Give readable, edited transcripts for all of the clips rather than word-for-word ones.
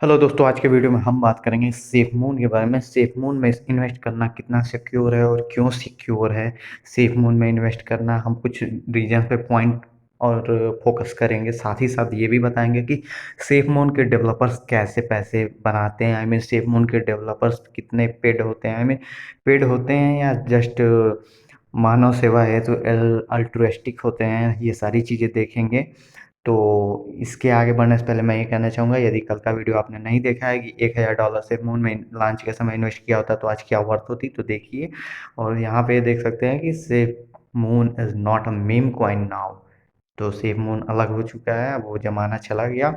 Hello दोस्तों, आज के वीडियो में हम बात करेंगे सेफमून के बारे में। सेफमून में इन्वेस्ट करना कितना सिक्योर है और क्यों सिक्योर है। सेफमून में इन्वेस्ट करना हम कुछ रीजन पे पॉइंट और फोकस करेंगे। साथ ही साथ ये भी बताएंगे कि सेफमून के डेवलपर्स कैसे पैसे बनाते हैं। आई मीन सेफमून के डेवलपर्स कितने पेड होते हैं। आई मीन पेड होते हैं या जस्ट मानव सेवा है तो अल्ट्रुइस्टिक होते हैं। ये सारी चीज़ें देखेंगे। तो इसके आगे बढ़ने से पहले मैं ये कहना चाहूँगा, यदि कल का वीडियो आपने नहीं देखा है कि $1000 से मून में लॉन्च के समय इन्वेस्ट किया होता तो आज क्या वर्थ होती, तो देखिए। और यहाँ पे देख सकते हैं कि safe moon is not a meme coin now. तो सेफ मून अलग हो चुका है, वो ज़माना चला गया।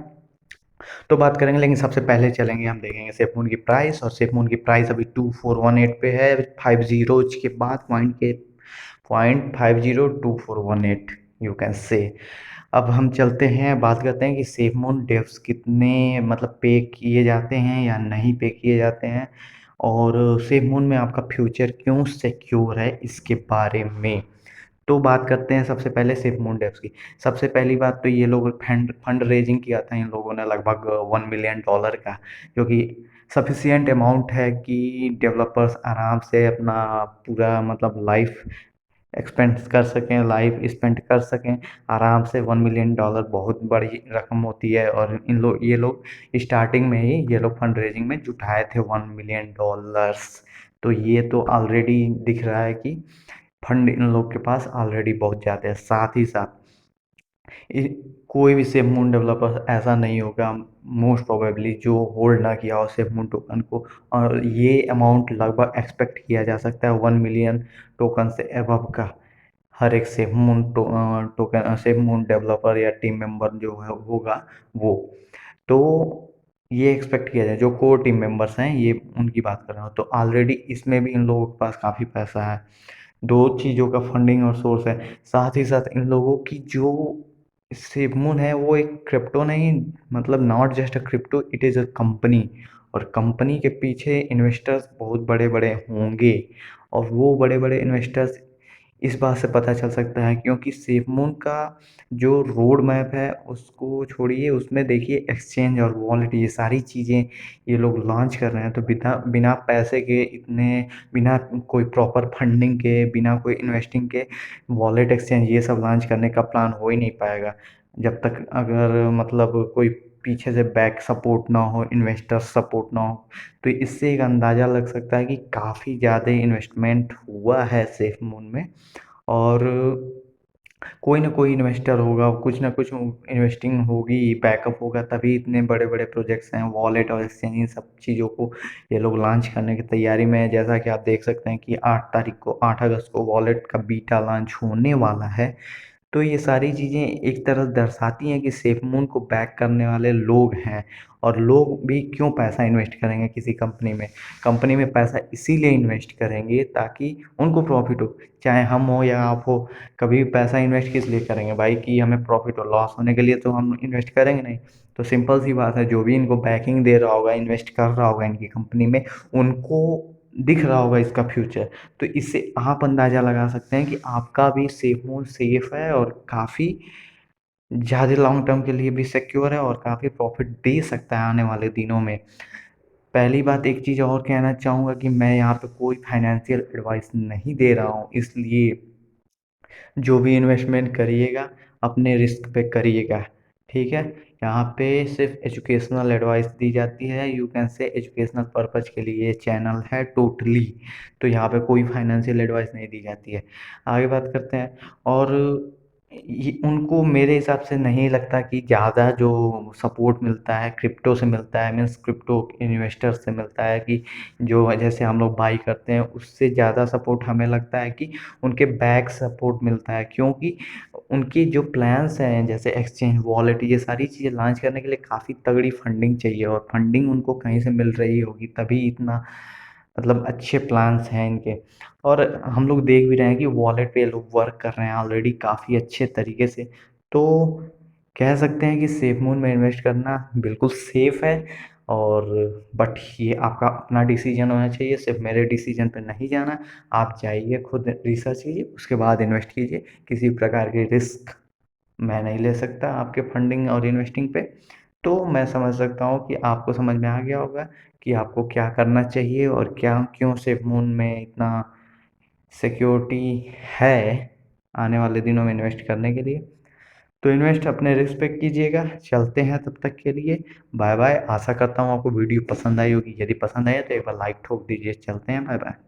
तो बात करेंगे, लेकिन सबसे पहले चलेंगे हम देखेंगे सेफ मून की प्राइस। और सेफ मून की प्राइस अभी 2418 पे है। 5 जीरोज के बाद पॉइंट के 0.502418 यू कैन से। अब हम चलते हैं, बात करते हैं कि सेफ मून डेव्स कितने मतलब पे किए जाते हैं या नहीं पे किए जाते हैं, और सेफ मून में आपका फ्यूचर क्यों सिक्योर है इसके बारे में। तो बात करते हैं सबसे पहले सेफ मून डेव्स की। सबसे पहली बात तो ये लोग फंड फंड रेजिंग किया था इन लोगों ने लगभग $1 मिलियन का, जो कि सफिशियंट अमाउंट है कि डेवलपर्स आराम से अपना पूरा मतलब लाइफ एक्सपेंस कर सकें, लाइफ स्पेंड कर सकें आराम से। $1 मिलियन बहुत बड़ी रकम होती है, और ये लोग स्टार्टिंग में ही ये लोग फंड रेजिंग में जुटाए थे $1 मिलियन। तो ये तो ऑलरेडी दिख रहा है कि फंड इन लोग के पास ऑलरेडी बहुत ज़्यादा है। साथ ही साथ कोई भी सेफ मून डेवलपर ऐसा नहीं होगा मोस्ट प्रोबेबली जो होल्ड ना किया हो सेफ मून टोकन को। और ये अमाउंट लगभग एक्सपेक्ट किया जा सकता है 1 मिलियन टोकन से एबव का। हर एक safe moon token safe moon developer या टीम मेंबर जो है होगा वो। तो ये एक्सपेक्ट किया जाए, जो कोर टीम मेंबर्स हैं ये उनकी बात कर रहा हूँ, तो ऑलरेडी इसमें भी इन लोगों के पास काफ़ी पैसा है। दो चीज़ों का फंडिंग और सोर्स है। साथ ही साथ इन लोगों की जो सिमोन है वो एक क्रिप्टो नहीं, मतलब not just a crypto, it is a company. और कंपनी के पीछे इन्वेस्टर्स बहुत बड़े बड़े होंगे। और वो बड़े बड़े इन्वेस्टर्स इस बात से पता चल सकता है क्योंकि सेफमून का जो रोड मैप है उसको छोड़िए, उसमें देखिए एक्सचेंज और वॉलेट ये सारी चीज़ें ये लोग लॉन्च कर रहे हैं। तो बिना बिना पैसे के इतने, बिना कोई प्रॉपर फंडिंग के, बिना कोई इन्वेस्टिंग के वॉलेट एक्सचेंज ये सब लॉन्च करने का प्लान हो ही नहीं पाएगा जब तक अगर मतलब कोई पीछे से बैक सपोर्ट ना हो, इन्वेस्टर सपोर्ट ना हो। तो इससे एक अंदाज़ा लग सकता है कि काफ़ी ज़्यादा इन्वेस्टमेंट हुआ है सेफ मून में। और कोई ना कोई इन्वेस्टर होगा, कुछ ना कुछ इन्वेस्टिंग होगी, बैकअप होगा, तभी इतने बड़े बड़े प्रोजेक्ट्स हैं। वॉलेट और एक्सचेंज इन सब चीज़ों को ये लोग लॉन्च करने की तैयारी में है। जैसा कि आप देख सकते हैं कि 8 अगस्त को वॉलेट का बीटा लॉन्च होने वाला है। तो ये सारी चीज़ें एक तरफ दर्शाती हैं कि सेफमून को बैक करने वाले लोग हैं। और लोग भी क्यों पैसा इन्वेस्ट करेंगे किसी कंपनी में। कंपनी में पैसा इसीलिए इन्वेस्ट करेंगे ताकि उनको प्रॉफिट हो, चाहे हम हो या आप हो। कभी भी पैसा इन्वेस्ट किस लिए करेंगे भाई, कि हमें प्रॉफिट हो। लॉस होने के लिए तो हम इन्वेस्ट करेंगे नहीं। तो सिंपल सी बात है, जो भी इनको बैकिंग दे रहा होगा, इन्वेस्ट कर रहा होगा इनकी कंपनी में, उनको दिख रहा होगा इसका फ्यूचर। तो इससे आप अंदाज़ा लगा सकते हैं कि आपका भी सेफ मोड सेफ है और काफ़ी ज़्यादा लॉन्ग टर्म के लिए भी सिक्योर है और काफ़ी प्रॉफिट दे सकता है आने वाले दिनों में। पहली बात एक चीज़ और कहना चाहूँगा कि मैं यहाँ पे कोई फाइनेंशियल एडवाइस नहीं दे रहा हूँ, इसलिए जो भी इन्वेस्टमेंट करिएगा अपने रिस्क पे करिएगा, ठीक है। यहाँ पे सिर्फ एजुकेशनल एडवाइस दी जाती है, you can say educational purpose के लिए ये चैनल है टोटली। तो यहाँ पे कोई फाइनेंशियल एडवाइस नहीं दी जाती है। आगे बात करते हैं। और ये उनको मेरे हिसाब से नहीं लगता कि ज़्यादा जो सपोर्ट मिलता है क्रिप्टो से मिलता है, मीन्स क्रिप्टो इन्वेस्टर से मिलता है, कि जो जैसे हम लोग बाई करते हैं उससे ज़्यादा सपोर्ट हमें लगता है कि उनके बैक सपोर्ट मिलता है। क्योंकि उनकी जो प्लान्स हैं जैसे एक्सचेंज वॉलेट ये सारी चीज़ें लॉन्च करने के लिए काफ़ी तगड़ी फंडिंग चाहिए, और फंडिंग उनको कहीं से मिल रही होगी तभी इतना मतलब अच्छे प्लान्स हैं इनके। और हम लोग देख भी रहे हैं कि वॉलेट पे ये लोग वर्क कर रहे हैं ऑलरेडी काफ़ी अच्छे तरीके से। तो कह सकते हैं कि सेफ मून में इन्वेस्ट करना बिल्कुल सेफ है। और बट ये आपका अपना डिसीजन होना चाहिए, सिर्फ मेरे डिसीजन पे नहीं जाना। आप जाइए खुद रिसर्च कीजिए उसके बाद इन्वेस्ट कीजिए। किसी प्रकार के रिस्क मैं नहीं ले सकता आपके फंडिंग और इन्वेस्टिंग पे। तो मैं समझ सकता हूँ कि आपको समझ में आ गया होगा कि आपको क्या करना चाहिए और क्या क्यों SafeMoon में इतना सिक्योरिटी है, आने वाले दिनों में इन्वेस्ट करने के लिए। तो इन्वेस्ट अपने रिस्क पे कीजिएगा। चलते हैं तब तक के लिए बाय-बाय। आशा करता हूँ आपको वीडियो पसंद आई होगी। यदि पसंद आया तो एक बार लाइक ठोक दीजिए। चलते हैं, बाय-बाय।